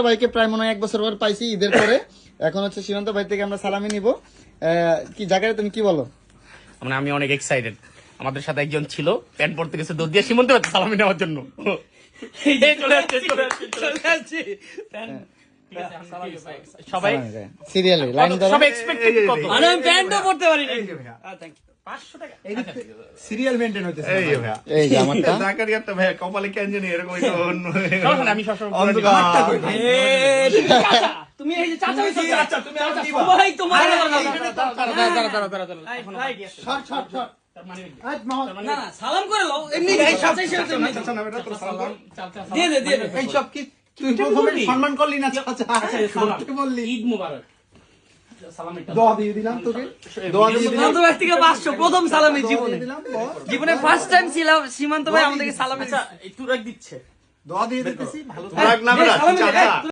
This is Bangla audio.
ভাইকে প্রায় মনে হয় 1 বছর পর পাইছি ঈদের পরে। এখন হচ্ছে সীমান্ত ভাই থেকে আমরা সালামি নিব। কি জায়গায় তুমি কি বলো? মানে আমি অনেক এক্সাইটেড। আমাদের সাথে একজন ছিল প্যান্ট পড়তে গেছে দৌড় দিয়ে সীমান্ত ভাই সালামি নেওয়ার জন্য। সবাই সিরিয়ালে লাইন ধরো। সবাই এক্সপেক্টেড কত? মানে আমি প্যান্টও পড়তে পারি না। Thank you. 500 টাকা সিরিয়াল মেইনটেইন হইতেছে এই যে ভাইয়া এই যে আমারটা জাকারিয়াটা ভাইয়া কপালে কেন জানি এরকম একটা অন্য চলো না, আমি সবসময় অন্ধকার। তুমি এই যে চাচা হইছো চাচা, তুমি আমার দিবা। ভাই তোমার না না সালাম করে লও এমনি চাচা হিসেবে তুমি চাচা নাম এটা তোর সালাম কর। দিয়ে দে দিয়ে দে এই সব কি তুই প্রথমে সম্মান করলি না চাচা সালাম। কি বললি ঈদ মুবারক। সালাম এটা দোয়া দিয়ে দিলাম তোকে দোয়া দিয়ে দিলাম সীমান্ত ভাই থেকে 500 প্রথম সালামি জীবনে দিয়ে দিলাম বল। জীবনে ফার্স্ট টাইম ছিলাম সীমান্ত ভাই আমাদেরকে সালামি আচ্ছা একটু রাখ দিচ্ছে। দোয়া দিয়ে দিতেছি ভালো রাগ না বেটা, সালামি দে, চাচা